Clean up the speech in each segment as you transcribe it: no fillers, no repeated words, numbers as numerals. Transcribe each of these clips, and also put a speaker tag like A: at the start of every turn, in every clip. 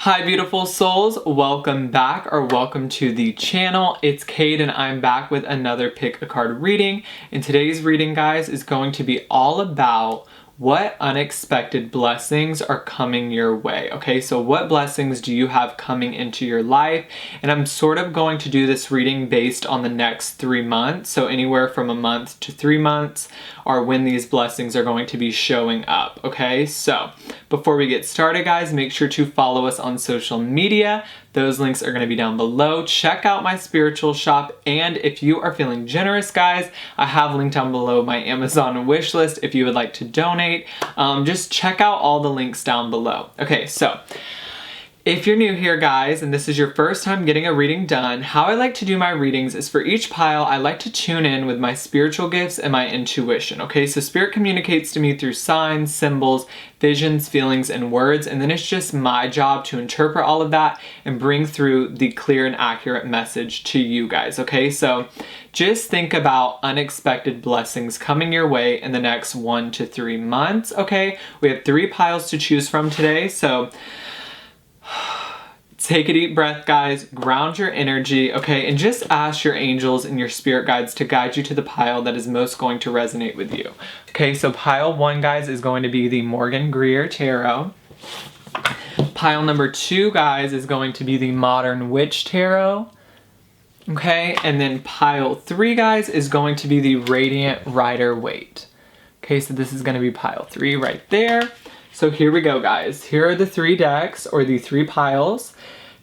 A: Hi beautiful souls, welcome back or welcome to the channel. It's Kate and I'm back with another pick a card reading. And today's reading, guys, is going to be all about what unexpected blessings are coming your way. Okay, so what blessings do you have coming into your life? And I'm sort of going to do this reading based on the next 3 months. So anywhere from a month to 3 months are when these blessings are going to be showing up. Okay, so before we get started, guys, make sure to follow us on social media. Those links are going to be down below. Check out my spiritual shop. And if you are feeling generous, guys, I have linked down below my Amazon wish list if you would like to donate. Just check out all the links down below. Okay, so if you're new here, guys, and this is your first time getting a reading done, how I like to do my readings is for each pile, I like to tune in with my spiritual gifts and my intuition, okay? So spirit communicates to me through signs, symbols, visions, feelings, and words, and then it's just my job to interpret all of that and bring through the clear and accurate message to you guys, okay? So just think about unexpected blessings coming your way in the next 1 to 3 months, okay? We have 3 piles to choose from today, so take a deep breath, guys, ground your energy, okay, and just ask your angels and your spirit guides to guide you to the pile that is most going to resonate with you. Okay, so pile 1, guys, is going to be the Morgan Greer Tarot. Pile number 2, guys, is going to be the Modern Witch Tarot. Okay, and then pile 3, guys, is going to be the Radiant Rider Waite. Okay, so this is going to be pile 3 right there. So here we go, guys. Here are the 3 decks, or the 3 piles.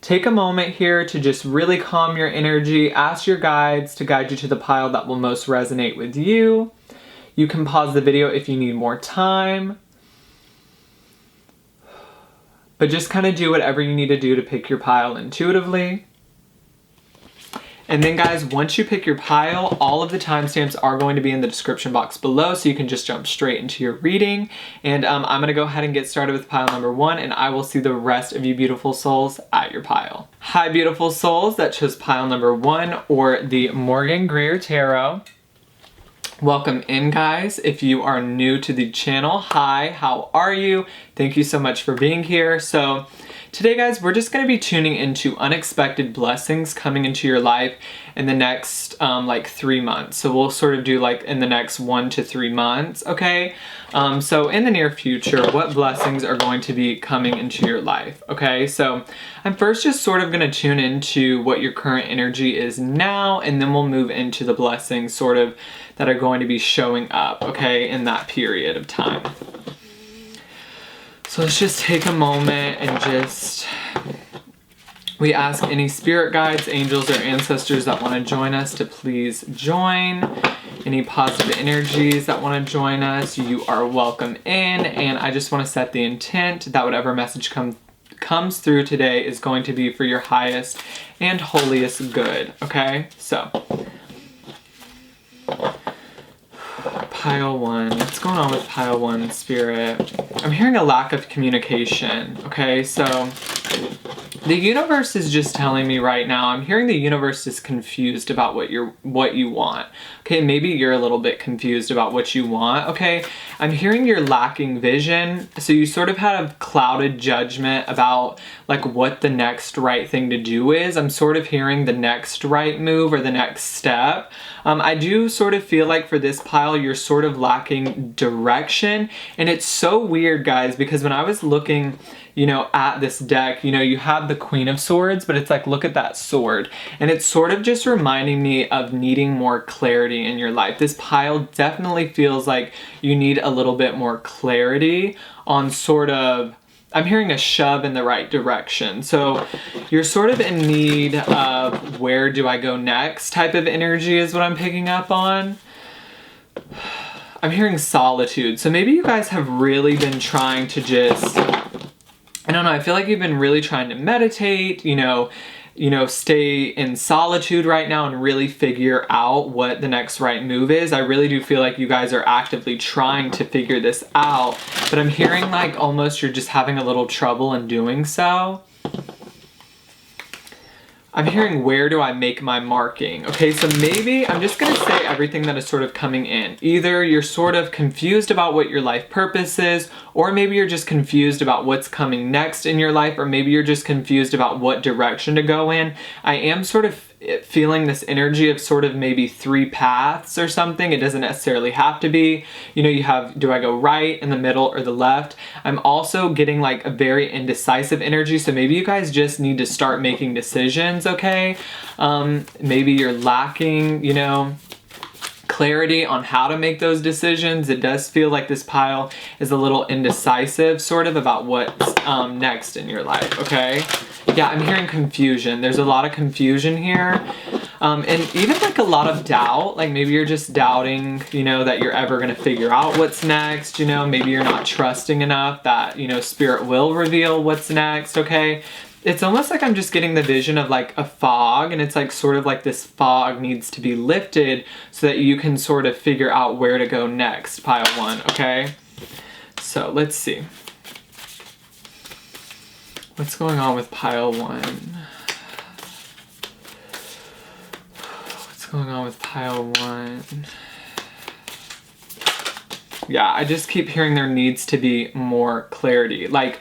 A: Take a moment here to just really calm your energy. Ask your guides to guide you to the pile that will most resonate with you. You can pause the video if you need more time. But just kind of do whatever you need to do to pick your pile intuitively. And then, guys, once you pick your pile, all of the timestamps are going to be in the description box below, so you can just jump straight into your reading. And I'm going to go ahead and get started with pile number 1, and I will see the rest of you beautiful souls at your pile. Hi, beautiful souls that chose pile number 1, or the Morgan Greer Tarot. Welcome in, guys. If you are new to the channel, hi, how are you? Thank you so much for being here. So today, guys, we're just going to be tuning into unexpected blessings coming into your life in the next like 3 months. So we'll sort of do like in the next 1 to 3 months, okay? So in the near future, what blessings are going to be coming into your life, okay? So I'm first just sort of going to tune into what your current energy is now, and then we'll move into the blessings sort of that are going to be showing up, okay, in that period of time. So let's just take a moment and just, we ask any spirit guides, angels, or ancestors that want to join us to please join. Any positive energies that want to join us, you are welcome in. And I just want to set the intent that whatever message comes through today is going to be for your highest and holiest good, okay? So pile 1, what's going on with pile 1, spirit? I'm hearing a lack of communication, okay? So the universe is just telling me right now, I'm hearing the universe is confused about what you want. Okay, maybe you're a little bit confused about what you want, okay? I'm hearing you're lacking vision, so you sort of have clouded judgment about like what the next right thing to do is. I'm sort of hearing the next right move or the next step. I do sort of feel like for this pile, you're sort of lacking direction, and it's so weird, guys, because when I was looking, you know, at this deck, you know, you have the Queen of Swords, but it's like, look at that sword. And it's sort of just reminding me of needing more clarity in your life. This pile definitely feels like you need a little bit more clarity on sort of, I'm hearing a shove in the right direction. So you're sort of in need of where do I go next type of energy is what I'm picking up on. I'm hearing solitude. So maybe you guys have really been trying to just, I don't know, I feel like you've been really trying to meditate, you know, stay in solitude right now and really figure out what the next right move is. I really do feel like you guys are actively trying to figure this out, but I'm hearing like almost you're just having a little trouble in doing so. I'm hearing, where do I make my marking? Okay, so maybe I'm just going to say everything that is sort of coming in. Either you're sort of confused about what your life purpose is, or maybe you're just confused about what's coming next in your life, or maybe you're just confused about what direction to go in. I am sort of feeling this energy of sort of maybe 3 paths or something. It doesn't necessarily have to be, you know, you have, do I go right, in the middle, or the left? I'm also getting like a very indecisive energy, so maybe you guys just need to start making decisions, okay? Maybe you're lacking, you know, clarity on how to make those decisions. It does feel like this pile is a little indecisive sort of about what's next in your life, okay? Yeah, I'm hearing confusion. There's a lot of confusion here. And even like a lot of doubt, like maybe you're just doubting, you know, that you're ever going to figure out what's next, you know, maybe you're not trusting enough that, you know, Spirit will reveal what's next, okay? It's almost like I'm just getting the vision of like a fog, and it's like sort of like this fog needs to be lifted so that you can sort of figure out where to go next, pile 1, okay? So let's see. What's going on with pile 1? What's going on with pile 1? Yeah, I just keep hearing there needs to be more clarity. Like,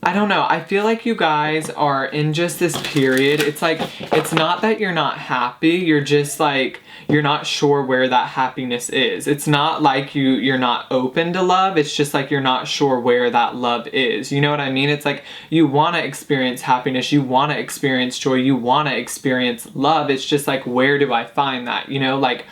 A: I don't know, I feel like you guys are in just this period. It's like, it's not that you're not happy, you're just like, you're not sure where that happiness is. It's not like you're not open to love, it's just like you're not sure where that love is. You know what I mean? It's like you want to experience happiness, you want to experience joy, you want to experience love. It's just like, where do I find that? You know, like,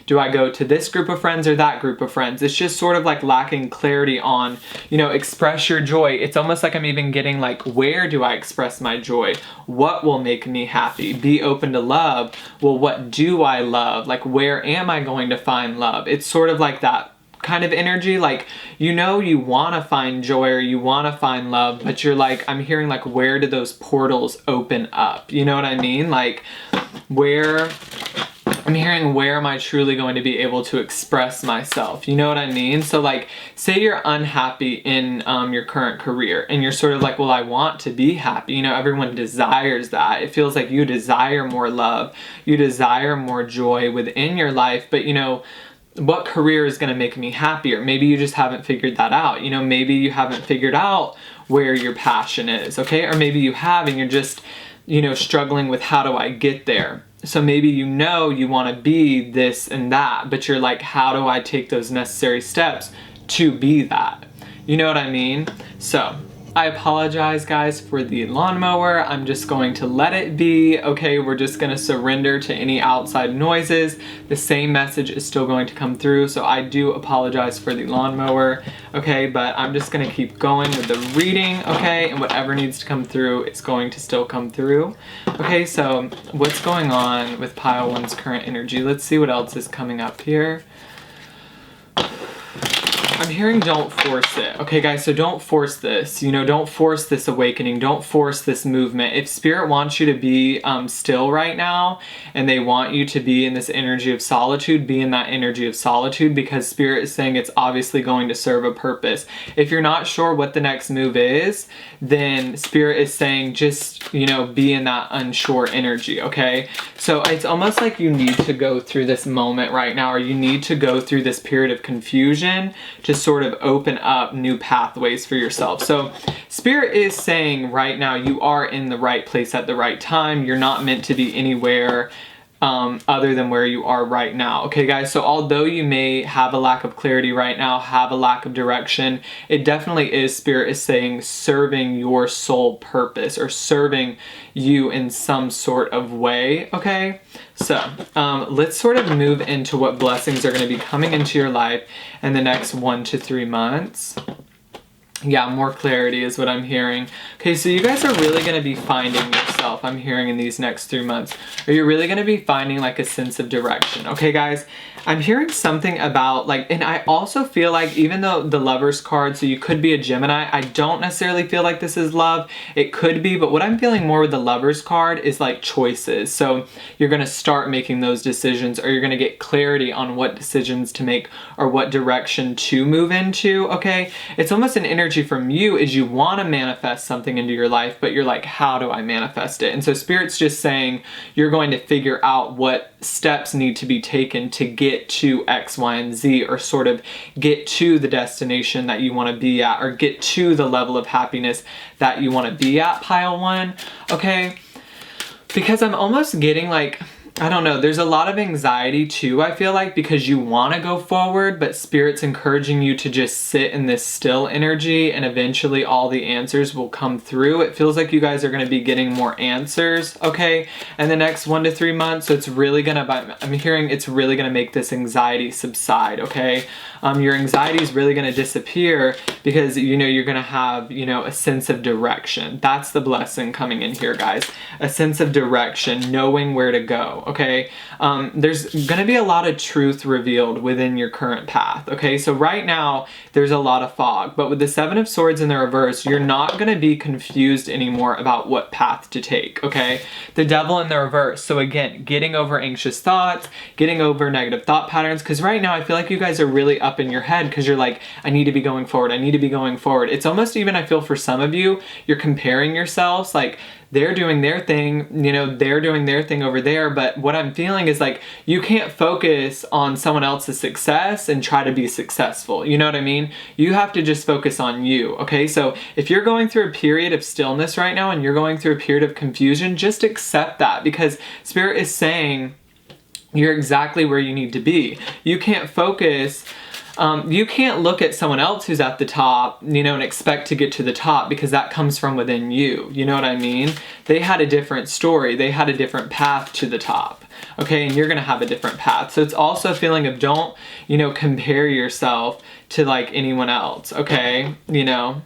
A: do I go to this group of friends or that group of friends? It's just sort of like lacking clarity on, you know, express your joy. It's almost like I'm even getting like, where do I express my joy? What will make me happy? Be open to love. Well, what do I love? Like, where am I going to find love? It's sort of like that kind of energy, like, you know, you want to find joy or you want to find love, but you're like, I'm hearing like, where do those portals open up? You know what I mean? Like, where... I'm hearing, where am I truly going to be able to express myself? You know what I mean? So like, say you're unhappy in your current career and you're sort of like, well, I want to be happy. You know, everyone desires that. It feels like you desire more love. You desire more joy within your life, but you know, what career is going to make me happier? Maybe you just haven't figured that out. You know, maybe you haven't figured out where your passion is, okay? Or maybe you have and you're just, you know, struggling with, how do I get there? So maybe you know you want to be this and that, but you're like, how do I take those necessary steps to be that? You know what I mean? So I apologize, guys, for the lawnmower. I'm just going to let it be. Okay, we're just going to surrender to any outside noises. The same message is still going to come through, so I do apologize for the lawnmower. Okay, but I'm just going to keep going with the reading, okay? And whatever needs to come through, it's going to still come through. Okay, so what's going on with pile 1's current energy? Let's see what else is coming up here. I'm hearing, don't force it. Okay, guys, so don't force this. You know, don't force this awakening. Don't force this movement. If Spirit wants you to be still right now, and they want you to be in this energy of solitude, be in that energy of solitude, because Spirit is saying it's obviously going to serve a purpose. If you're not sure what the next move is, then Spirit is saying just, you know, be in that unsure energy, okay? So it's almost like you need to go through this moment right now, or you need to go through this period of confusion to sort of open up new pathways for yourself. So Spirit is saying right now you are in the right place at the right time. You're not meant to be anywhere other than where you are right now. Okay, guys, so although you may have a lack of clarity right now, have a lack of direction, it definitely is, Spirit is saying, serving your soul purpose or serving you in some sort of way, okay? So let's sort of move into what blessings are going to be coming into your life in the next 1 to 3 months. Yeah, more clarity is what I'm hearing. Okay, so you guys are really going to be finding yourself, I'm hearing, in these next 3 months. Or you're really going to be finding like a sense of direction. Okay, guys? I'm hearing something about like, and I also feel like even though the Lovers card, so you could be a Gemini, I don't necessarily feel like this is love. It could be, but what I'm feeling more with the Lovers card is like choices. So you're going to start making those decisions, or you're going to get clarity on what decisions to make or what direction to move into, okay? It's almost an energy from you is you want to manifest something into your life, but you're like, how do I manifest it? And so Spirit's just saying you're going to figure out what steps need to be taken to get to X, Y, and Z, or sort of get to the destination that you want to be at, or get to the level of happiness that you want to be at, pile 1, okay? Because I'm almost getting like, I don't know, there's a lot of anxiety too, I feel like, because you want to go forward, but Spirit's encouraging you to just sit in this still energy, and eventually all the answers will come through. It feels like you guys are going to be getting more answers, okay, in the next 1 to 3 months. So it's really going to, I'm hearing it's really going to make this anxiety subside, okay? Your anxiety is really going to disappear because, you know, you're going to have, you know, a sense of direction. That's the blessing coming in here, guys. A sense of direction, knowing where to go, okay? There's going to be a lot of truth revealed within your current path, okay? So right now, there's a lot of fog, but with the 7 of Swords in the reverse, you're not going to be confused anymore about what path to take, okay? The Devil in the reverse. So again, getting over anxious thoughts, getting over negative thought patterns, because right now I feel like you guys are really up in your head because you're like, I need to be going forward. I need to be going forward. It's almost even, I feel for some of you, you're comparing yourselves, like they're doing their thing, you know, they're doing their thing over there. But what I'm feeling is like, you can't focus on someone else's success and try to be successful. You know what I mean? You have to just focus on you. Okay. So if you're going through a period of stillness right now and you're going through a period of confusion, just accept that, because Spirit is saying you're exactly where you need to be. You can't focus. You can't look at someone else who's at the top, you know, and expect to get to the top, because that comes from within you. You know what I mean? They had a different story. They had a different path to the top. Okay, and you're going to have a different path. So it's also a feeling of don't, you know, compare yourself to like anyone else. Okay, you know,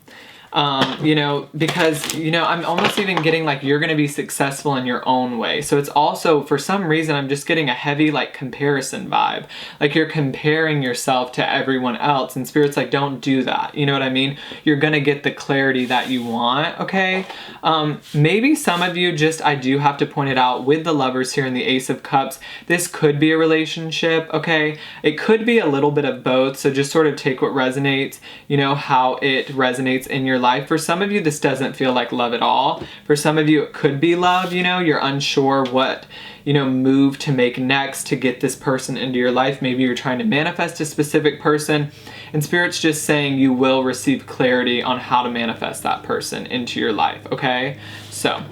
A: because, you know, I'm almost even getting like you're going to be successful in your own way. So it's also, for some reason, I'm just getting a heavy like comparison vibe. Like you're comparing yourself to everyone else, and Spirit's like, don't do that. You know what I mean? You're going to get the clarity that you want. Okay. Maybe some of you just, I do have to point it out with the Lovers here in the Ace of Cups, this could be a relationship. Okay. It could be a little bit of both. So just sort of take what resonates, you know, how it resonates in your life. For some of you, this doesn't feel like love at all. For some of you, it could be love. You know, you're unsure what, you know, move to make next to get this person into your life. Maybe you're trying to manifest a specific person, and Spirit's just saying you will receive clarity on how to manifest that person into your life. Okay, so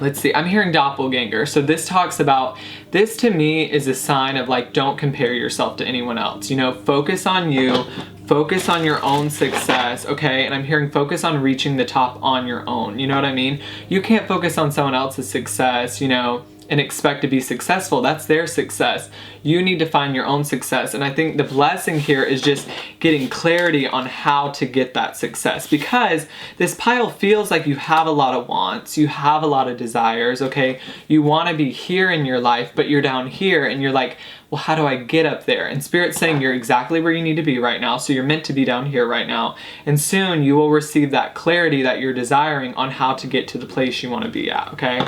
A: let's see. I'm hearing doppelganger. So this talks about, this to me is a sign of like, don't compare yourself to anyone else. You know, focus on you, focus on your own success, okay? And I'm hearing focus on reaching the top on your own. You know what I mean? You can't focus on someone else's success, you know, and expect to be successful. That's their success. You need to find your own success. And I think the blessing here is just getting clarity on how to get that success, because this pile feels like you have a lot of wants, you have a lot of desires, okay? You want to be here in your life, but you're down here and you're like, well, how do I get up there? And Spirit's saying you're exactly where you need to be right now. So you're meant to be down here right now. And soon you will receive that clarity that you're desiring on how to get to the place you want to be at, okay?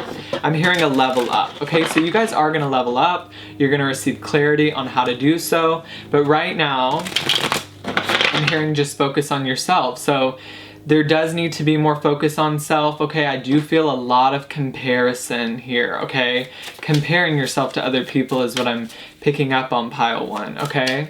A: I'm hearing a level up, okay? So you guys are going to level up. You're going to receive clarity on how to do so. But right now, I'm hearing just focus on yourself. So there does need to be more focus on self, okay? I do feel a lot of comparison here, okay? Comparing yourself to other people is what I'm picking up on pile 1, okay?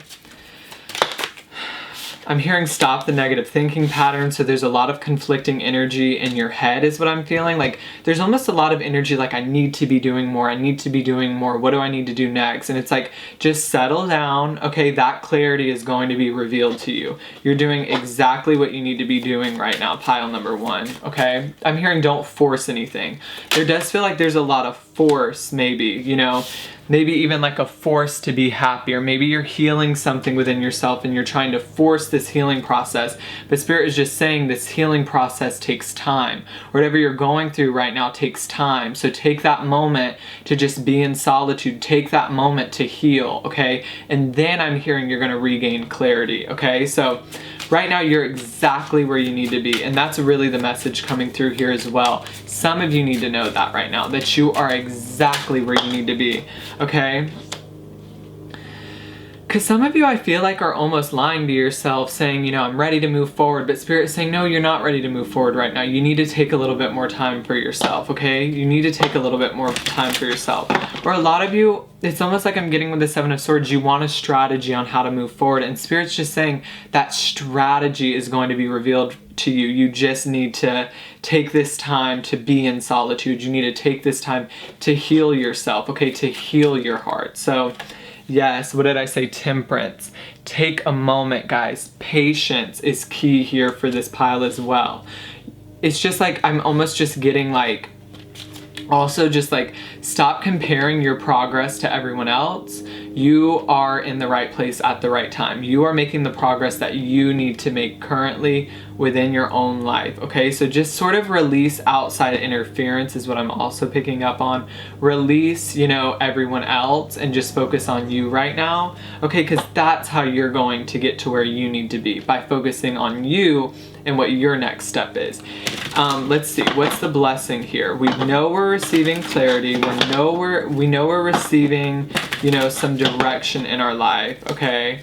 A: I'm hearing stop the negative thinking pattern. So there's a lot of conflicting energy in your head is what I'm feeling. Like there's almost a lot of energy like, I need to be doing more. I need to be doing more. What do I need to do next? And it's like, just settle down. Okay, that clarity is going to be revealed to you. You're doing exactly what you need to be doing right now, pile number 1, okay? I'm hearing don't force anything. There does feel like there's a lot of force, maybe, you know, maybe even like a force to be happy, or maybe you're healing something within yourself and you're trying to force this healing process. But Spirit is just saying this healing process takes time. Whatever you're going through right now takes time. So take that moment to just be in solitude. Take that moment to heal, okay? And then I'm hearing you're going to regain clarity, okay? So right now you're exactly where you need to be. And that's really the message coming through here as well. Some of you need to know that right now, that you are exactly where you need to be, okay? Because some of you, I feel like, are almost lying to yourself, saying, you know, I'm ready to move forward. But Spirit is saying, no, you're not ready to move forward right now. You need to take a little bit more time for yourself, okay? You need to take a little bit more time for yourself. Or a lot of you, it's almost like I'm getting with the Seven of Swords, you want a strategy on how to move forward. And Spirit's just saying that strategy is going to be revealed to you. You just need to take this time to be in solitude. You need to take this time to heal yourself, okay? To heal your heart. So yes, what did I say? Temperance. Take a moment, guys. Patience is key here for this pile as well. It's just like, I'm almost just getting like, also just like, stop comparing your progress to everyone else. You are in the right place at the right time. You are making the progress that you need to make currently within your own life, okay? So just sort of release outside interference is what I'm also picking up on. Release, you know, everyone else and just focus on you right now, okay? Because that's how you're going to get to where you need to be, by focusing on you and what your next step is. Let's see, what's the blessing here? We know we're receiving clarity. We know we're receiving, you know, some direction in our life, okay?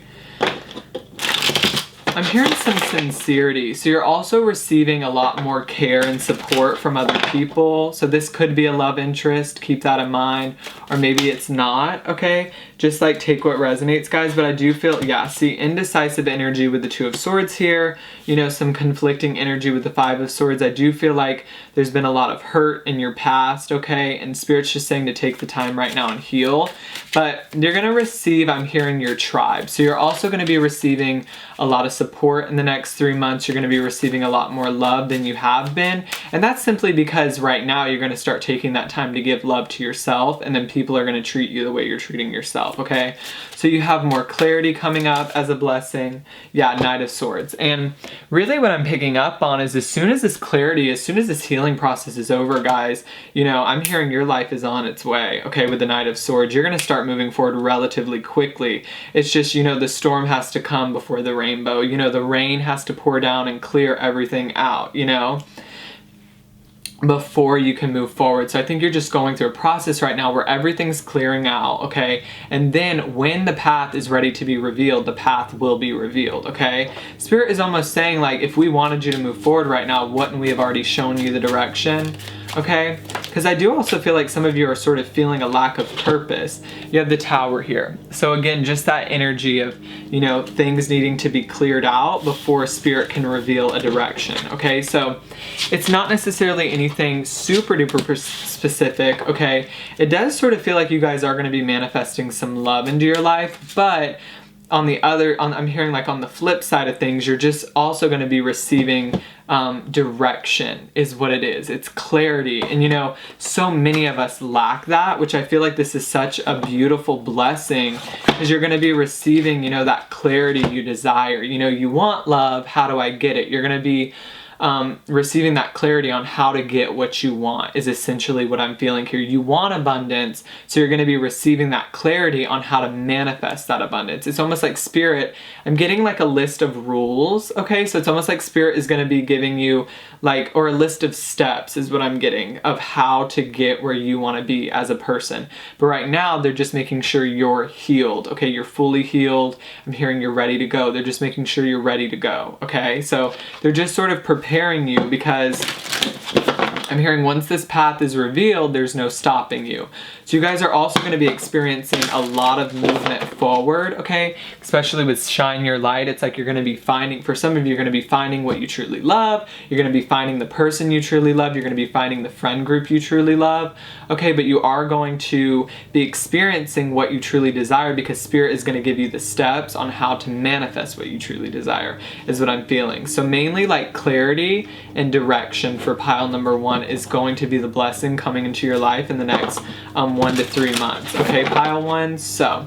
A: I'm hearing some sincerity. So you're also receiving a lot more care and support from other people. So this could be a love interest. Keep that in mind. Or maybe it's not, okay? Just like take what resonates, guys. But I do feel, yeah, see, indecisive energy with the Two of Swords here. You know, some conflicting energy with the Five of Swords. I do feel like there's been a lot of hurt in your past, okay? And Spirit's just saying to take the time right now and heal. But you're going to receive, I'm hearing, your tribe. So you're also going to be receiving a lot of support in the next 3 months. You're going to be receiving a lot more love than you have been. And that's simply because right now you're going to start taking that time to give love to yourself, and then people are going to treat you the way you're treating yourself, okay? So you have more clarity coming up as a blessing. Yeah, Knight of Swords. And really what I'm picking up on is as soon as this clarity, as soon as this healing process is over, guys, you know, I'm hearing your life is on its way, okay, with the Knight of Swords. You're going to start moving forward relatively quickly. It's just, you know, the storm has to come before the rainbow. You know, the rain has to pour down and clear everything out, you know, before you can move forward. So I think you're just going through a process right now where everything's clearing out, okay? And then when the path is ready to be revealed, the path will be revealed, okay? Spirit is almost saying, like, if we wanted you to move forward right now, wouldn't we have already shown you the direction? Okay? Because I do also feel like some of you are sort of feeling a lack of purpose. You have the Tower here. So again, just that energy of, you know, things needing to be cleared out before Spirit can reveal a direction. Okay? So it's not necessarily anything super duper specific. Okay? It does sort of feel like you guys are going to be manifesting some love into your life, but on the other, I'm hearing like on the flip side of things, you're just also going to be receiving direction is what it is. It's clarity. And you know, so many of us lack that, which I feel like this is such a beautiful blessing, because you're going to be receiving, you know, that clarity you desire. You know, you want love. How do I get it? You're going to be receiving that clarity on how to get what you want is essentially what I'm feeling here. You want abundance, so you're going to be receiving that clarity on how to manifest that abundance. It's almost like Spirit, I'm getting like a list of rules, okay? So it's almost like Spirit is going to be giving you like, or a list of steps is what I'm getting of how to get where you want to be as a person. But right now, they're just making sure you're healed, okay? You're fully healed. I'm hearing you're ready to go. They're just making sure you're ready to go, okay? So they're just sort of preparing you, because I'm hearing once this path is revealed, there's no stopping you. So you guys are also going to be experiencing a lot of movement forward, okay? Especially with Shine Your Light. It's like you're going to be finding, for some of you, you're going to be finding what you truly love. You're going to be finding the person you truly love. You're going to be finding the friend group you truly love, okay? But you are going to be experiencing what you truly desire, because Spirit is going to give you the steps on how to manifest what you truly desire, is what I'm feeling. So mainly like clarity and direction for pile number 1 1 is going to be the blessing coming into your life in the next 1 to 3 months. Okay, pile 1. So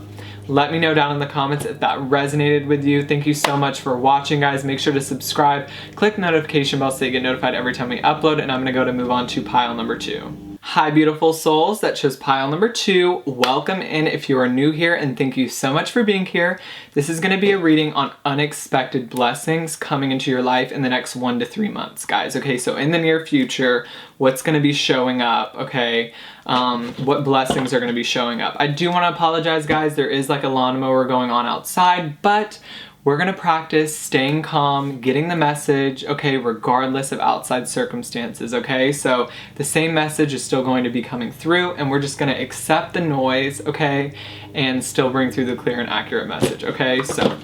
A: let me know down in the comments if that resonated with you. Thank you so much for watching, guys. Make sure to subscribe, click the notification bell so you get notified every time we upload, and I'm gonna go to move on to pile number 2. Hi, beautiful souls. That chose pile number 2. Welcome in if you are new here, and thank you so much for being here. This is going to be a reading on unexpected blessings coming into your life in the next 1 to 3 months, guys. Okay, so in the near future, what's going to be showing up, okay? What blessings are going to be showing up. I do want to apologize, guys. There is like a lawnmower going on outside, but we're going to practice staying calm, getting the message, okay, regardless of outside circumstances, okay? So the same message is still going to be coming through, and we're just going to accept the noise, okay, and still bring through the clear and accurate message, okay? So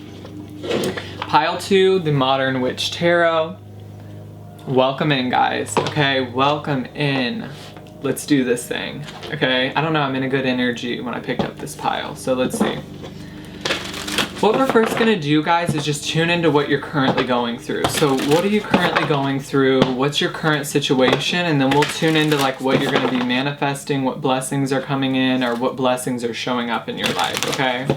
A: pile 2, the Modern Witch Tarot. Welcome in, guys, okay? Welcome in. Let's do this thing, okay? I don't know, I'm in a good energy when I picked up this pile, so let's see. What we're first going to do, guys, is just tune into what you're currently going through. So what are you currently going through? What's your current situation? And then we'll tune into like what you're going to be manifesting, what blessings are coming in, or what blessings are showing up in your life, okay?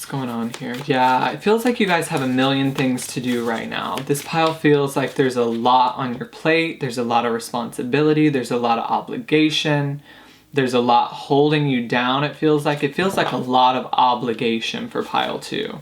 A: Going on here. Yeah, it feels like you guys have a million things to do right now. This pile feels like there's a lot on your plate. There's a lot of responsibility. There's a lot of obligation. There's a lot holding you down. It feels like a lot of obligation for pile 2.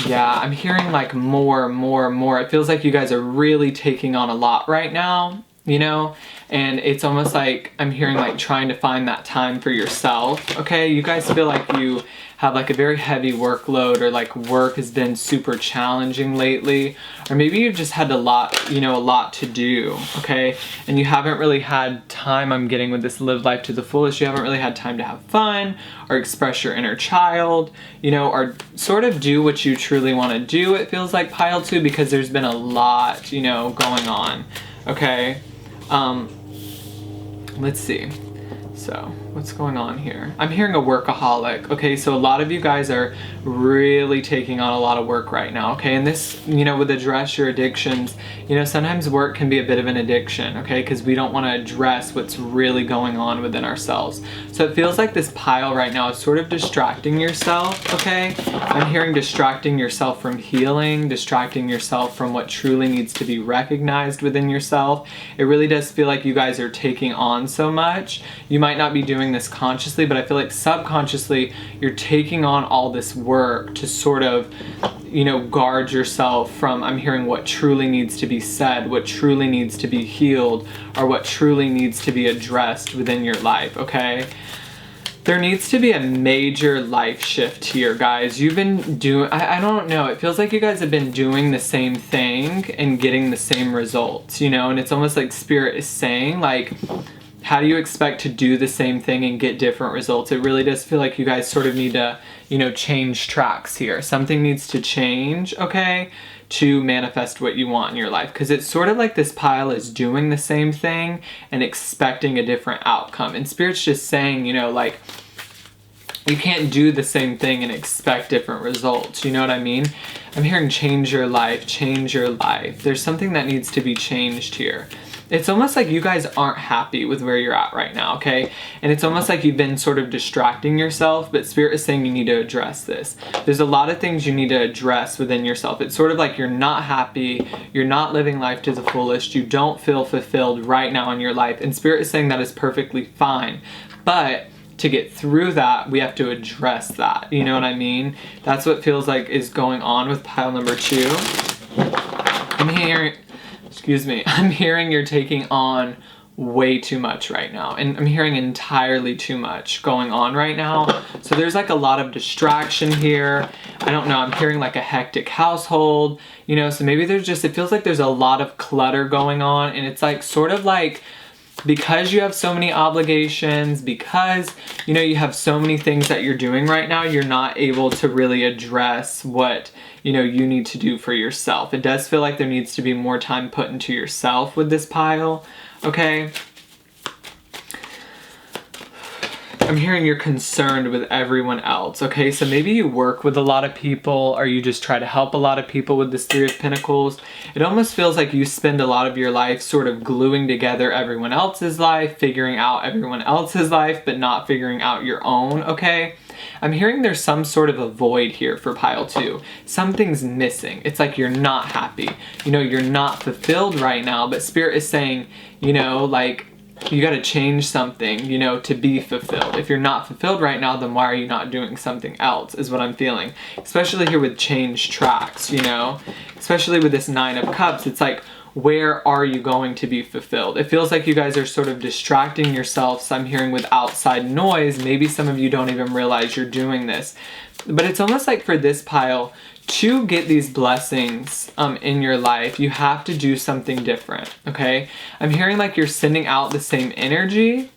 A: Yeah, I'm hearing like more. It feels like you guys are really taking on a lot right now, you know? And it's almost like I'm hearing like trying to find that time for yourself, okay? You guys feel like you have like a very heavy workload, or like work has been super challenging lately, or maybe you've just had a lot, you know, a lot to do, okay? And you haven't really had time, I'm getting with this live life to the fullest, you haven't really had time to have fun or express your inner child, you know, or sort of do what you truly want to do, it feels like pile 2, because there's been a lot, you know, going on, okay? Let's see. So, what's going on here? I'm hearing a workaholic. Okay, so a lot of you guys are really taking on a lot of work right now, okay? And this, you know, would address your addictions. You know, sometimes work can be a bit of an addiction, okay? Because we don't want to address what's really going on within ourselves. So it feels like this pile right now is sort of distracting yourself, okay? I'm hearing distracting yourself from healing, distracting yourself from what truly needs to be recognized within yourself. It really does feel like you guys are taking on so much. You might not be doing this consciously, but I feel like subconsciously you're taking on all this work to sort of, you know, guard yourself from, I'm hearing, what truly needs to be said, what truly needs to be healed, or what truly needs to be addressed within your life, okay? There needs to be a major life shift here, guys. You've been doing, I don't know, it feels like you guys have been doing the same thing and getting the same results, you know? And it's almost like Spirit is saying, like, how do you expect to do the same thing and get different results? It really does feel like you guys sort of need to, you know, change tracks here. Something needs to change, okay, to manifest what you want in your life. Because it's sort of like this pile is doing the same thing and expecting a different outcome. And Spirit's just saying, you know, like, you can't do the same thing and expect different results. You know what I mean? I'm hearing change your life, change your life. There's something that needs to be changed here. It's almost like you guys aren't happy with where you're at right now, okay? And it's almost like you've been sort of distracting yourself, but Spirit is saying you need to address this. There's a lot of things you need to address within yourself. It's sort of like you're not happy, you're not living life to the fullest, you don't feel fulfilled right now in your life, and Spirit is saying that is perfectly fine. But to get through that, we have to address that. You know what I mean? That's what feels like is going on with pile number 2. I'm hearing you're taking on way too much right now, and I'm hearing entirely too much going on right now. So there's like a lot of distraction here. I don't know, I'm hearing like a hectic household, you know, so maybe there's just, it feels like there's a lot of clutter going on, and it's like sort of like, because you have so many obligations, because, you know, you have so many things that you're doing right now, you're not able to really address what, you know, you need to do for yourself. It does feel like there needs to be more time put into yourself with this pile, okay? I'm hearing you're concerned with everyone else, okay? So maybe you work with a lot of people, or you just try to help a lot of people with this Three of Pentacles. It almost feels like you spend a lot of your life sort of gluing together everyone else's life, figuring out everyone else's life, but not figuring out your own, okay? I'm hearing there's some sort of a void here for pile 2. Something's missing. It's like you're not happy. You know, you're not fulfilled right now, but Spirit is saying, you know, like, you got to change something, you know, to be fulfilled. If you're not fulfilled right now, then why are you not doing something else, is what I'm feeling. Especially here with change tracks, you know, especially with this Nine of Cups. It's like, where are you going to be fulfilled? It feels like you guys are sort of distracting yourselves. I'm hearing with outside noise. Maybe some of you don't even realize you're doing this. But it's almost like for this pile, to get these blessings in your life, you have to do something different, okay? I'm hearing like you're sending out the same energy,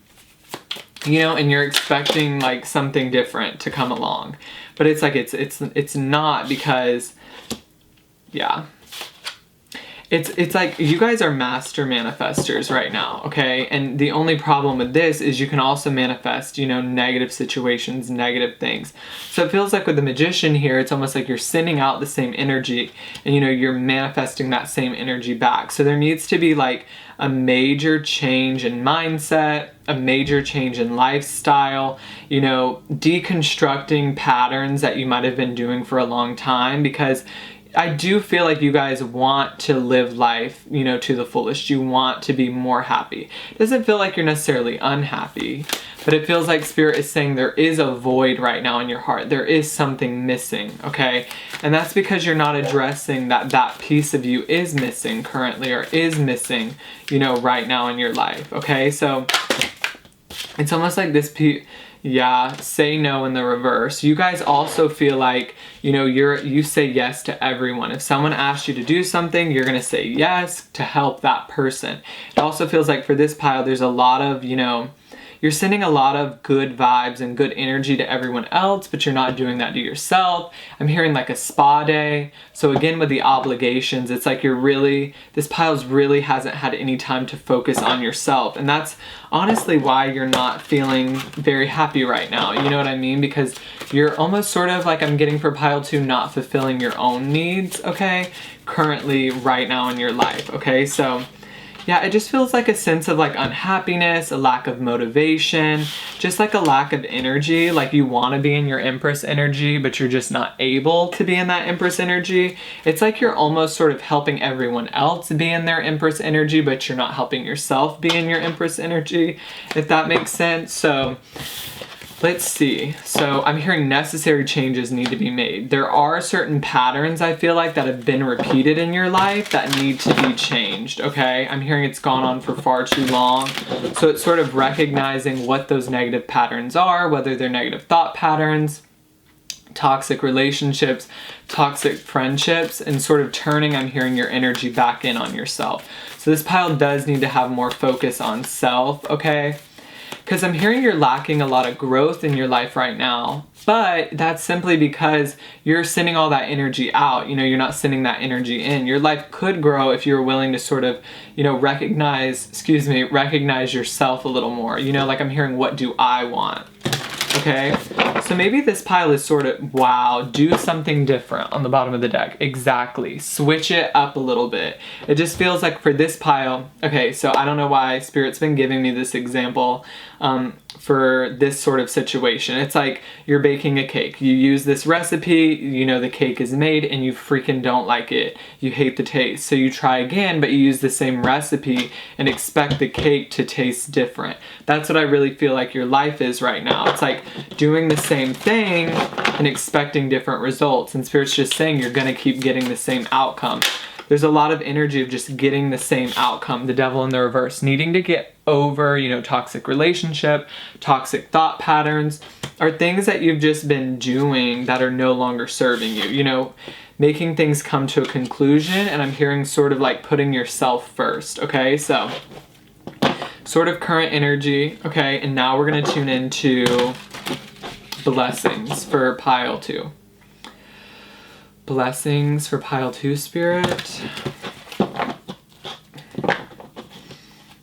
A: you know, and you're expecting like something different to come along. But it's like it's not, because, yeah. It's like you guys are master manifestors right now, okay? And the only problem with this is you can also manifest, you know, negative situations, negative things. So it feels like with the Magician here, it's almost like you're sending out the same energy and, you know, you're manifesting that same energy back. So there needs to be like a major change in mindset, a major change in lifestyle, you know, deconstructing patterns that you might have been doing for a long time, because I do feel like you guys want to live life, you know, to the fullest. You want to be more happy. It doesn't feel like you're necessarily unhappy, but it feels like Spirit is saying there is a void right now in your heart. There is something missing, okay? And that's because you're not addressing that piece of you is missing currently, or is missing, you know, right now in your life, okay? So it's almost like this yeah, say no in the reverse. You guys also feel like, you know, you say yes to everyone. If someone asks you to do something, you're gonna say yes to help that person. It also feels like for this pile, there's a lot of, you know, you're sending a lot of good vibes and good energy to everyone else, but you're not doing that to yourself. I'm hearing like a spa day. So again, with the obligations, it's like this pile's really hasn't had any time to focus on yourself. And that's honestly why you're not feeling very happy right now. You know what I mean? Because you're almost sort of like, I'm getting for pile 2, not fulfilling your own needs, okay? Currently right now in your life, okay? So yeah, it just feels like a sense of like unhappiness, a lack of motivation, just like a lack of energy. Like you want to be in your Empress energy, but you're just not able to be in that Empress energy. It's like you're almost sort of helping everyone else be in their Empress energy, but you're not helping yourself be in your Empress energy, if that makes sense. So let's see. So I'm hearing necessary changes need to be made. There are certain patterns, I feel like, that have been repeated in your life that need to be changed, okay? I'm hearing it's gone on for far too long. So it's sort of recognizing what those negative patterns are, whether they're negative thought patterns, toxic relationships, toxic friendships, and sort of turning, I'm hearing, your energy back in on yourself. So this pile does need to have more focus on self, okay? Because I'm hearing you're lacking a lot of growth in your life right now, but that's simply because you're sending all that energy out. You know, you're not sending that energy in. Your life could grow if you're willing to sort of, you know, recognize yourself a little more. You know, like I'm hearing, what do I want? Okay, so maybe this pile is sort of, wow, do something different on the bottom of the deck. Exactly. Switch it up a little bit. It just feels like for this pile, okay, so I don't know why Spirit's been giving me this example for this sort of situation. It's like you're baking a cake. You use this recipe, you know the cake is made, and you freaking don't like it. You hate the taste. So you try again, but you use the same recipe and expect the cake to taste different. That's what I really feel like your life is right now. It's like doing the same thing and expecting different results. And Spirit's just saying you're gonna keep getting the same outcome. There's a lot of energy of just getting the same outcome, the Devil in the reverse, needing to get over, you know, toxic relationship, toxic thought patterns, or things that you've just been doing that are no longer serving you, you know, making things come to a conclusion. And I'm hearing sort of like putting yourself first, okay? So sort of current energy, okay? And now we're gonna tune into blessings for pile 2. Blessings for pile 2, Spirit.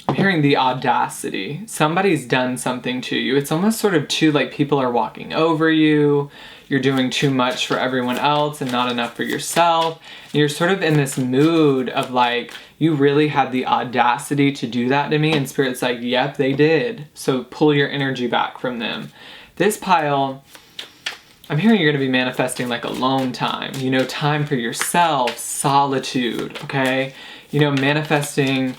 A: I'm hearing the audacity. Somebody's done something to you. It's almost sort of too like people are walking over you. You're doing too much for everyone else and not enough for yourself. And you're sort of in this mood of like, you really had the audacity to do that to me. And Spirit's like, yep, they did. So pull your energy back from them. This pile, I'm hearing you're going to be manifesting like alone time, you know, time for yourself, solitude, okay? You know, manifesting,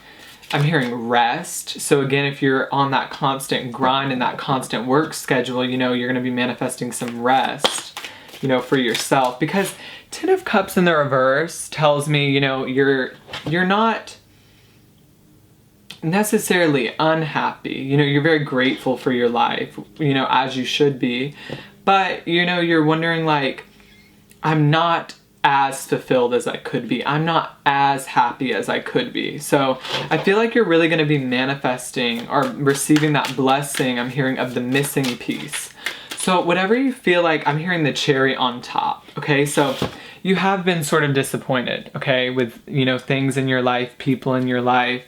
A: I'm hearing rest. So again, if you're on that constant grind and that constant work schedule, you know, you're going to be manifesting some rest, you know, for yourself. Because Ten of Cups in the reverse tells me, you know, you're not necessarily unhappy. You know, you're very grateful for your life, you know, as you should be. But, you know, you're wondering like, I'm not as fulfilled as I could be. I'm not as happy as I could be. So I feel like you're really going to be manifesting or receiving that blessing, I'm hearing, of the missing piece. So whatever you feel like, I'm hearing the cherry on top, okay? So you have been sort of disappointed, okay, with, you know, things in your life, people in your life,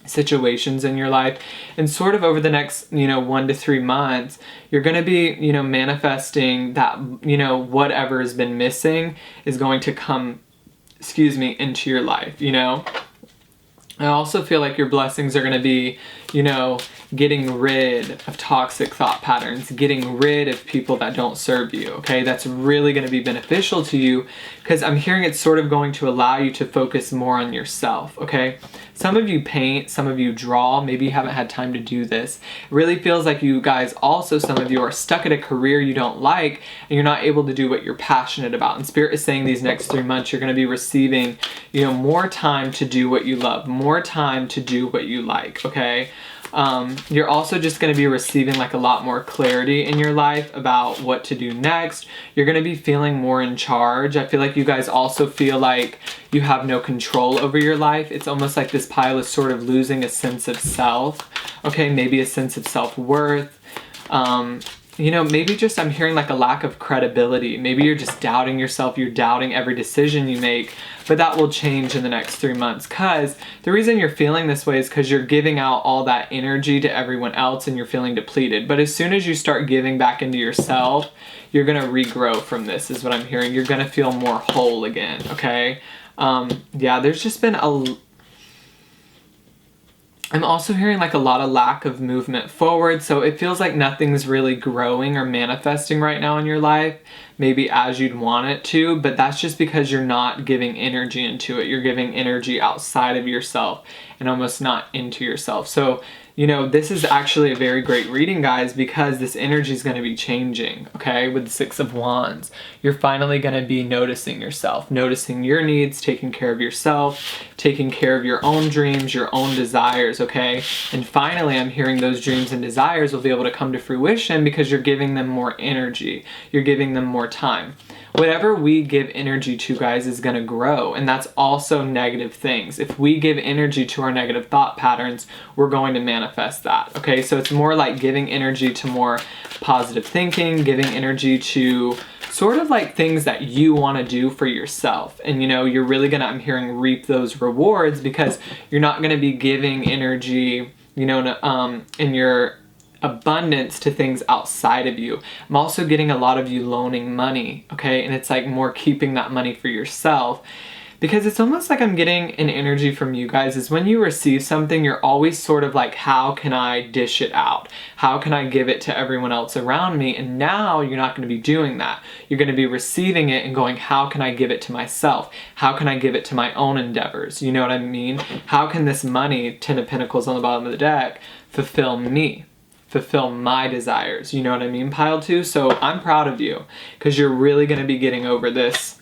A: situations in your life, and sort of over the next, you know, 1 to 3 months, you're going to be, you know, manifesting that, you know, whatever has been missing is going to come, into your life, you know. I also feel like your blessings are going to be, you know, getting rid of toxic thought patterns, getting rid of people that don't serve you, okay? That's really going to be beneficial to you because I'm hearing it's sort of going to allow you to focus more on yourself, okay? Some of you paint, some of you draw, maybe you haven't had time to do this. It really feels like you guys also, some of you are stuck at a career you don't like and you're not able to do what you're passionate about. And Spirit is saying these next 3 months you're going to be receiving, you know, more time to do what you love, more time to do what you like, okay? You're also just going to be receiving like a lot more clarity in your life about what to do next. You're going to be feeling more in charge. I feel like you guys also feel like you have no control over your life. It's almost like this pile is sort of losing a sense of self, okay? Maybe a sense of self-worth. You know, maybe just I'm hearing like a lack of credibility. Maybe you're just doubting yourself. You're doubting every decision you make, but that will change in the next 3 months. Because the reason you're feeling this way is because you're giving out all that energy to everyone else and you're feeling depleted. But as soon as you start giving back into yourself, you're going to regrow from this is what I'm hearing. You're going to feel more whole again, okay? Yeah, there's just been I'm also hearing like a lot of lack of movement forward, so it feels like nothing's really growing or manifesting right now in your life, maybe as you'd want it to, but that's just because you're not giving energy into it. You're giving energy outside of yourself and almost not into yourself. So, you know, this is actually a very great reading, guys, because this energy is going to be changing, okay, with the Six of Wands. You're finally going to be noticing yourself, noticing your needs, taking care of yourself, taking care of your own dreams, your own desires, okay? And finally, I'm hearing those dreams and desires will be able to come to fruition because you're giving them more energy. You're giving them more time. Whatever we give energy to, guys, is going to grow, and that's also negative things. If we give energy to our negative thought patterns, we're going to manifest that, okay? So it's more like giving energy to more positive thinking, giving energy to sort of like things that you want to do for yourself. And, you know, you're really going to, I'm hearing, reap those rewards because you're not going to be giving energy, you know, in your abundance to things outside of you. I'm also getting a lot of you loaning money, okay? And it's like more keeping that money for yourself because it's almost like I'm getting an energy from you guys is when you receive something, you're always sort of like, how can I dish it out? How can I give it to everyone else around me? And now you're not going to be doing that. You're going to be receiving it and going, how can I give it to myself? How can I give it to my own endeavors? You know what I mean? How can this money, 10 of Pentacles on the bottom of the deck, fulfill me? Fulfill my desires, you know what I mean, pile 2? So I'm proud of you because you're really going to be getting over this,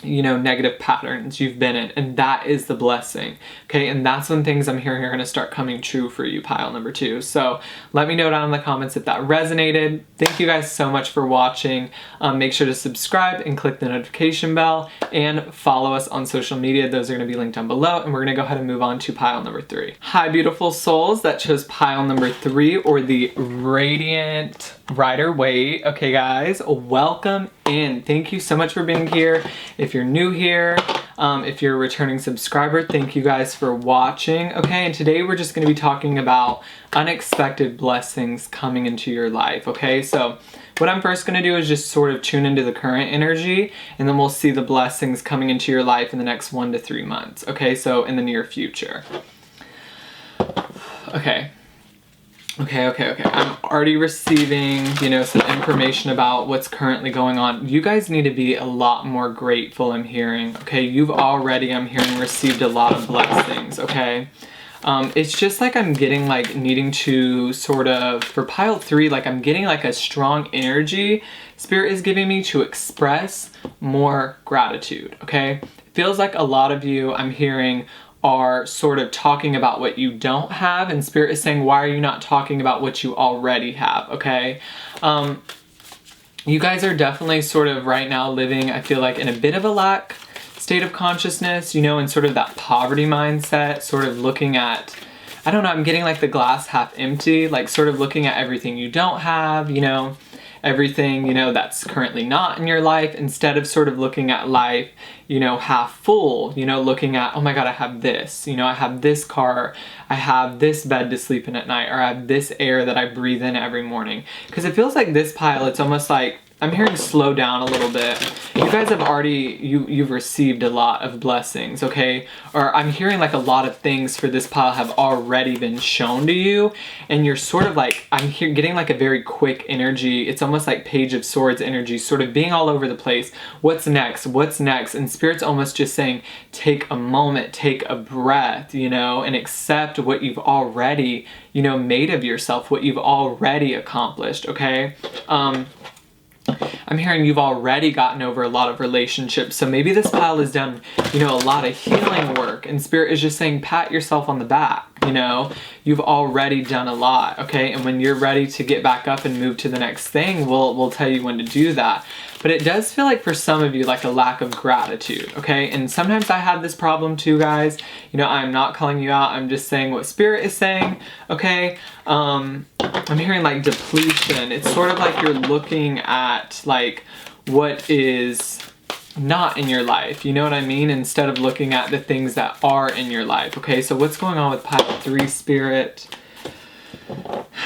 A: you know, negative patterns you've been in, and that is the blessing, okay? And that's when things I'm hearing are going to start coming true for you, pile number 2. So let me know down in the comments if that resonated. Thank you guys so much for watching. Make sure to subscribe and click the notification bell and follow us on social media. Those are going to be linked down below, and we're going to go ahead and move on to pile number 3. Hi, beautiful souls that chose pile number 3, or the Radiant Rider Waite. Okay, guys, welcome in. Thank you so much for being here. If you're new here, If you're a returning subscriber, thank you guys for watching. Okay, and today we're just going to be talking about unexpected blessings coming into your life. Okay, so what I'm first going to do is just sort of tune into the current energy, and then we'll see the blessings coming into your life in the next 1 to 3 months. Okay, so in the near future. Okay. I'm already receiving, some information about what's currently going on. You guys need to be a lot more grateful, I'm hearing. Okay, you've already, I'm hearing, received a lot of blessings, okay? It's just like I'm getting needing to sort of, for pile 3, I'm getting a strong energy Spirit is giving me to express more gratitude, okay? It feels like a lot of you, I'm hearing, are sort of talking about what you don't have, and Spirit is saying, why are you not talking about what you already have, okay? You guys are definitely sort of right now living, I feel like, in a bit of a lack state of consciousness, in sort of that poverty mindset, sort of looking at, I don't know, I'm getting the glass half empty, sort of looking at everything you don't have, everything, that's currently not in your life, instead of sort of looking at life, half full, looking at, oh my God, I have this, I have this car, I have this bed to sleep in at night, or I have this air that I breathe in every morning. Because it feels like this pile, it's almost like, I'm hearing slow down a little bit. You guys have already, you've received a lot of blessings, okay? Or I'm hearing a lot of things for this pile have already been shown to you, and you're sort of I'm getting a very quick energy. It's almost like Page of Swords energy, sort of being all over the place. What's next? What's next? And Spirit's almost just saying, take a moment, take a breath, and accept what you've already, made of yourself, what you've already accomplished, okay? I'm hearing you've already gotten over a lot of relationships, so maybe this pile has done, a lot of healing work, and Spirit is just saying, pat yourself on the back, you've already done a lot, okay? And when you're ready to get back up and move to the next thing, we'll tell you when to do that. But it does feel like for some of you, a lack of gratitude, okay? And sometimes I have this problem too, guys. I'm not calling you out, I'm just saying what Spirit is saying, okay? I'm hearing depletion. It's sort of like you're looking at what is not in your life, you know what I mean? Instead of looking at the things that are in your life, okay? So what's going on with pile 3, Spirit?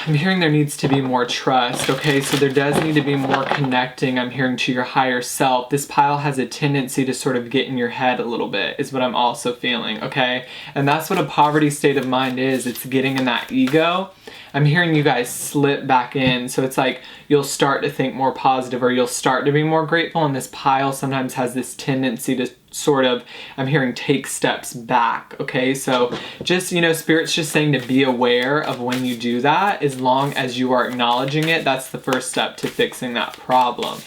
A: I'm hearing there needs to be more trust, okay? So there does need to be more connecting, I'm hearing, to your higher self. This pile has a tendency to sort of get in your head a little bit, is what I'm also feeling, okay? And that's what a poverty state of mind is. It's getting in that ego. I'm hearing you guys slip back in. So it's you'll start to think more positive, or you'll start to be more grateful, and this pile sometimes has this tendency to sort of, I'm hearing, take steps back, okay? So just, Spirit's just saying to be aware of when you do that. As long as you are acknowledging it, that's the first step to fixing that problem.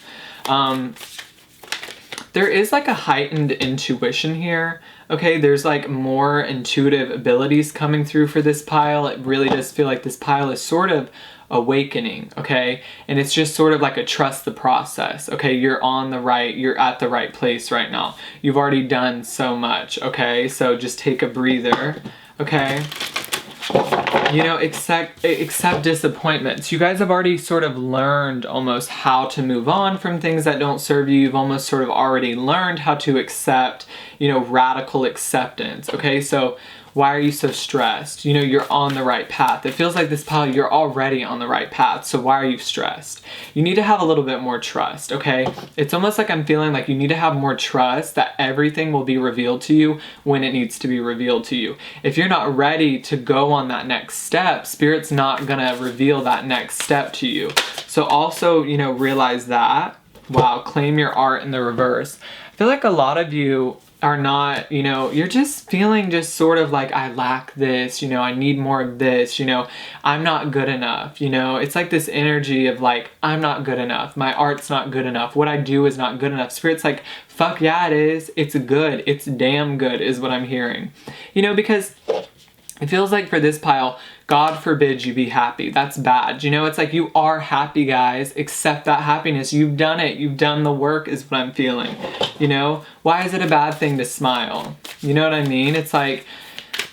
A: There is a heightened intuition here, okay? There's more intuitive abilities coming through for this pile. It really does feel like this pile is sort of awakening, okay? And it's just sort of a trust the process, okay? You're at the right place right now. You've already done so much, okay? So just take a breather, okay? Accept disappointments. You guys have already sort of learned almost how to move on from things that don't serve you. You've almost sort of already learned how to accept, radical acceptance, okay? So why are you so stressed? You're on the right path. It feels like this pile, you're already on the right path. So why are you stressed? You need to have a little bit more trust, okay? It's almost like I'm feeling like you need to have more trust that everything will be revealed to you when it needs to be revealed to you. If you're not ready to go on that next step, Spirit's not gonna reveal that next step to you. So also, realize that. Wow, claim your art in the reverse. I feel like a lot of you are not, you're just feeling just sort of I lack this, I need more of this, I'm not good enough, it's this energy of I'm not good enough, my art's not good enough, what I do is not good enough. Spirit's fuck yeah, it is, it's good, it's damn good, is what I'm hearing. Because it feels like for this pile, God forbid you be happy. That's bad. It's you are happy, guys. Accept that happiness. You've done it. You've done the work, is what I'm feeling. Why is it a bad thing to smile? You know what I mean? It's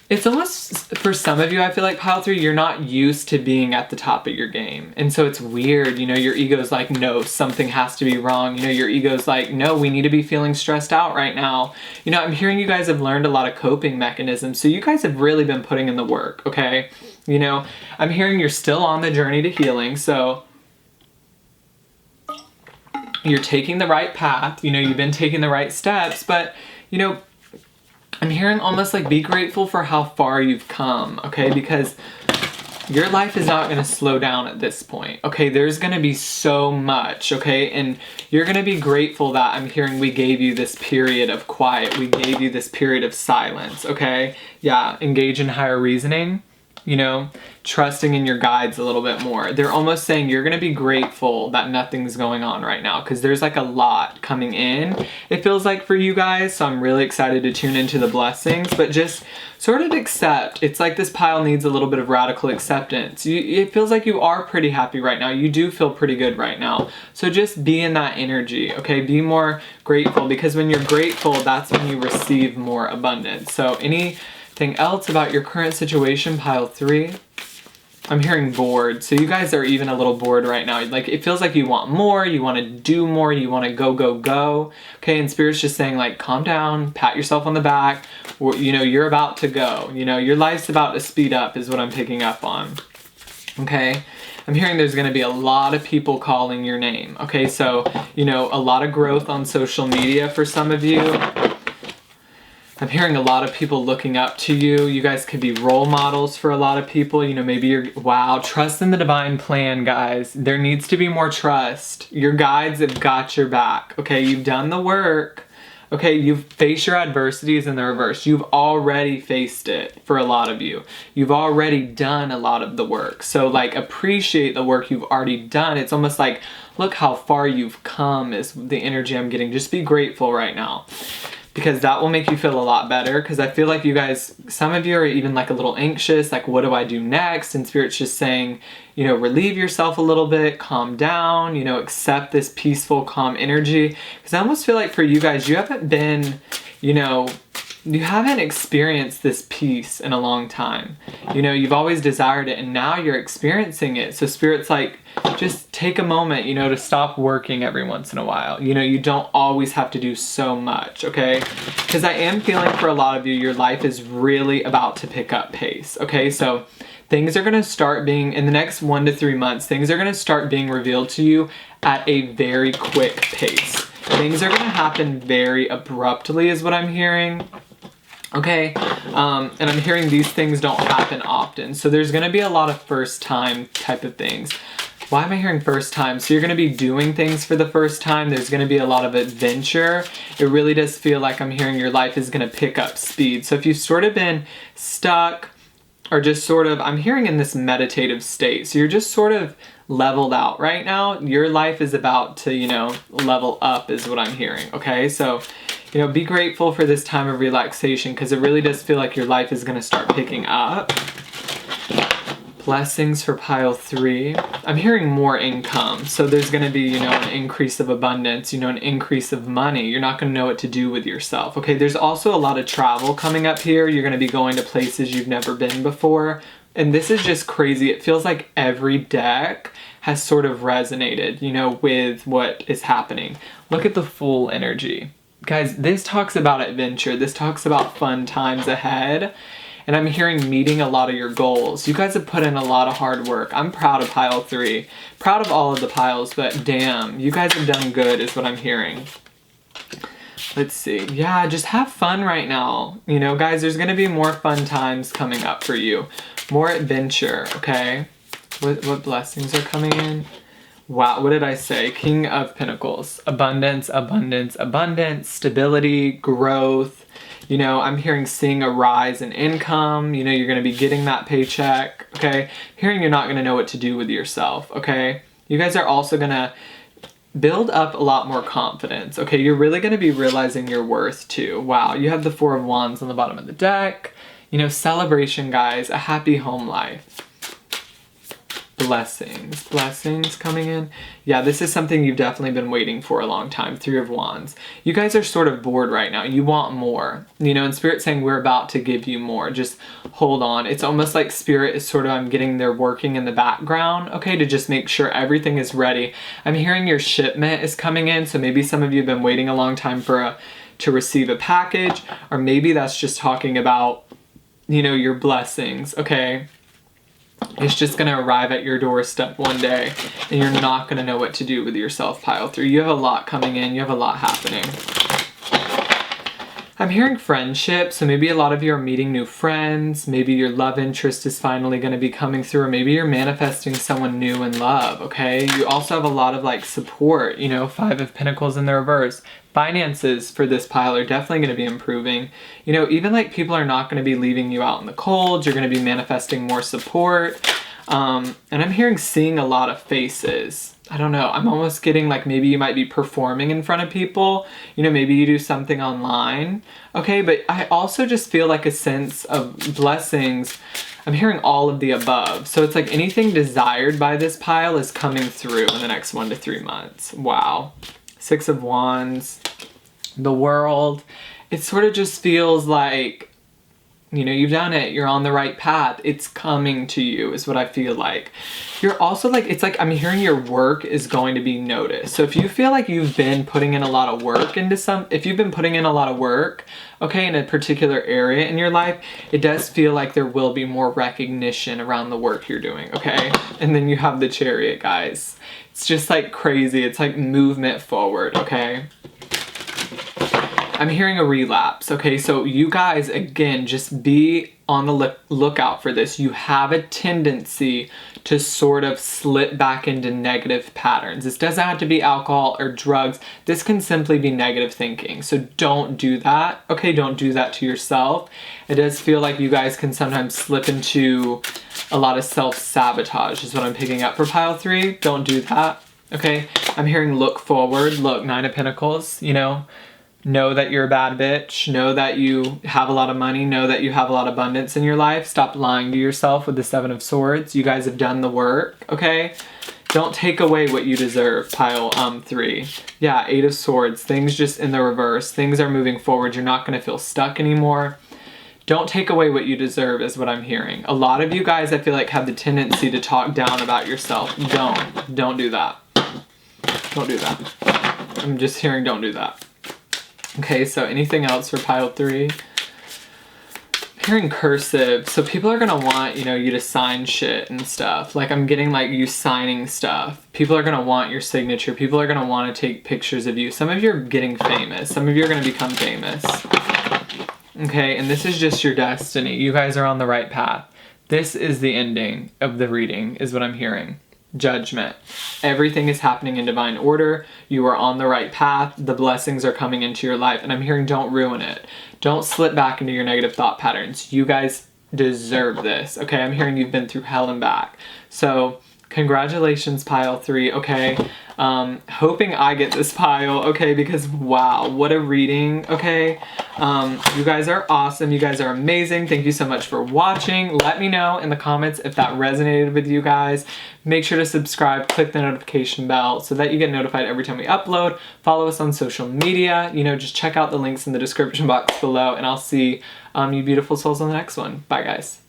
A: It's almost, for some of you, I feel like pile 3, you're not used to being at the top of your game. And so it's weird, you know, your ego's like, no, something has to be wrong. You know, your ego's like, no, we need to be feeling stressed out right now. You know, I'm hearing you guys have learned a lot of coping mechanisms. So you guys have really been putting in the work, okay? You know, I'm hearing you're still on the journey to healing. So you're taking the right path. You know, you've been taking the right steps, but, you know, I'm hearing almost like be grateful for how far you've come, okay? Because your life is not going to slow down at this point, okay? There's going to be so much, okay? And you're going to be grateful that I'm hearing we gave you this period of quiet. We gave you this period of silence, okay? Yeah, engage in higher reasoning, you know, trusting in your guides a little bit more. They're almost saying you're going to be grateful that nothing's going on right now because there's like a lot coming in, it feels like, for you guys. So I'm really excited to tune into the blessings, but just sort of accept. It's like this pile needs a little bit of radical acceptance. It feels like you are pretty happy right now. You do feel pretty good right now. So just be in that energy, okay? Be more grateful, because when you're grateful, that's when you receive more abundance. So anything else about your current situation, pile 3? I'm hearing bored. So you guys are even a little bored right now. Like, it feels like you want more, you want to do more, you want to go, go, go. Okay, and Spirit's just saying, like, calm down, pat yourself on the back. You know, you're about to go. You know, your life's about to speed up is what I'm picking up on. Okay? I'm hearing there's going to be a lot of people calling your name. Okay, so, you know, a lot of growth on social media for some of you. I'm hearing a lot of people looking up to you. You guys could be role models for a lot of people. You know, maybe you're, wow, trust in the divine plan, guys. There needs to be more trust. Your guides have got your back, okay? You've done the work, okay? You've faced your adversities in the reverse. You've already faced it for a lot of you. You've already done a lot of the work. So, like, appreciate the work you've already done. It's almost like, look how far you've come is the energy I'm getting. Just be grateful right now, because that will make you feel a lot better. Because I feel like you guys, some of you are even like a little anxious, like, what do I do next? And Spirit's just saying, you know, relieve yourself a little bit, calm down, you know, accept this peaceful, calm energy. Because I almost feel like for you guys, you haven't been, you know, you haven't experienced this peace in a long time. You know, you've always desired it, and now you're experiencing it. So Spirit's like, just take a moment, you know, to stop working every once in a while. You know, you don't always have to do so much, okay? Because I am feeling for a lot of you, your life is really about to pick up pace, okay? So things are going to start being, in the next 1 to 3 months, things are going to start being revealed to you at a very quick pace. Things are going to happen very abruptly is what I'm hearing. Okay, and I'm hearing these things don't happen often. So there's going to be a lot of first time type of things. Why am I hearing first time? So you're going to be doing things for the first time. There's going to be a lot of adventure. It really does feel like I'm hearing your life is going to pick up speed. So if you've sort of been stuck or just sort of, I'm hearing in this meditative state. So you're just sort of leveled out right now. Your life is about to, you know, level up is what I'm hearing. Okay, so, you know, be grateful for this time of relaxation, because it really does feel like your life is going to start picking up. Blessings for pile 3. I'm hearing more income. So there's going to be, you know, an increase of abundance, you know, an increase of money. You're not going to know what to do with yourself. Okay, there's also a lot of travel coming up here. You're going to be going to places you've never been before. And this is just crazy. It feels like every deck has sort of resonated, you know, with what is happening. Look at the Fool energy. Guys, this talks about adventure. This talks about fun times ahead. And I'm hearing meeting a lot of your goals. You guys have put in a lot of hard work. I'm proud of pile 3. Proud of all of the piles, but damn, you guys have done good is what I'm hearing. Let's see. Yeah, just have fun right now. You know, guys, there's going to be more fun times coming up for you. More adventure, okay? What blessings are coming in? Wow, what did I say? King of Pentacles. Abundance, abundance, abundance, stability, growth. You know, I'm hearing seeing a rise in income. You know, you're going to be getting that paycheck, okay? Hearing you're not going to know what to do with yourself, okay? You guys are also going to build up a lot more confidence, okay? You're really going to be realizing your worth too. Wow, you have the 4 of Wands on the bottom of the deck. You know, celebration, guys, a happy home life. Blessings coming in. Yeah, this is something you've definitely been waiting for a long time. 3 of Wands. You guys are sort of bored right now. You want more. You know, and Spirit's saying we're about to give you more. Just hold on. It's almost like Spirit is sort of, I'm getting there working in the background, okay, to just make sure everything is ready. I'm hearing your shipment is coming in, so maybe some of you have been waiting a long time to receive a package, or maybe that's just talking about, you know, your blessings, okay? It's just going to arrive at your doorstep one day, and you're not going to know what to do with yourself, pile 3. You have a lot coming in. You have a lot happening. I'm hearing friendship, so maybe a lot of you are meeting new friends. Maybe your love interest is finally going to be coming through, or maybe you're manifesting someone new in love, okay? You also have a lot of, like, support, you know, 5 of Pentacles in the reverse. Finances for this pile are definitely going to be improving. You know, even, like, people are not going to be leaving you out in the cold. You're going to be manifesting more support. And I'm hearing seeing a lot of faces. I don't know, I'm almost getting like maybe you might be performing in front of people, you know, maybe you do something online, okay, but I also just feel like a sense of blessings. I'm hearing all of the above, so it's like anything desired by this pile is coming through in the next 1 to 3 months. Wow. 6 of Wands, the World. It sort of just feels like, you know, you've done it. You're on the right path. It's coming to you is what I feel like. You're also like, it's like I'm hearing your work is going to be noticed. So if you feel like you've been putting in a lot of work if you've been putting in a lot of work, okay, in a particular area in your life, it does feel like there will be more recognition around the work you're doing, okay? And then you have the Chariot, guys. It's just like crazy. It's like movement forward, okay? I'm hearing a relapse, okay? So you guys, again, just be on the lookout for this. You have a tendency to sort of slip back into negative patterns. This doesn't have to be alcohol or drugs. This can simply be negative thinking. So don't do that, okay? Don't do that to yourself. It does feel like you guys can sometimes slip into a lot of self-sabotage is what I'm picking up for pile 3. Don't do that, okay? I'm hearing look forward. Look, 9 of Pentacles, you know that you're a bad bitch. Know that you have a lot of money. Know that you have a lot of abundance in your life. Stop lying to yourself with the 7 of Swords. You guys have done the work, okay? Don't take away what you deserve, pile 3. Yeah, 8 of Swords. Things just in the reverse. Things are moving forward. You're not going to feel stuck anymore. Don't take away what you deserve is what I'm hearing. A lot of you guys, I feel like, have the tendency to talk down about yourself. Don't do that. Don't do that. I'm just hearing don't do that. Okay, so anything else for pile 3? Hearing cursive. So people are gonna want, you to sign shit and stuff. Like I'm getting like you signing stuff. People are gonna want your signature. People are gonna want to take pictures of you. Some of you are getting famous. Some of you are gonna become famous. Okay, and this is just your destiny. You guys are on the right path. This is the ending of the reading, is what I'm hearing. Judgment. Everything is happening in divine order. You are on the right path. The blessings are coming into your life. And I'm hearing don't ruin it. Don't slip back into your negative thought patterns. You guys deserve this. Okay, I'm hearing you've been through hell and back. So congratulations, pile 3. Okay, hoping I get this pile. Okay, because wow, what a reading. Okay, you guys are awesome. You guys are amazing. Thank you so much for watching. Let me know in the comments if that resonated with you guys. Make sure to subscribe, click the notification bell so that you get notified every time we upload. Follow us on social media. Just check out the links in the description box below, and I'll see you beautiful souls on the next one. Bye, guys.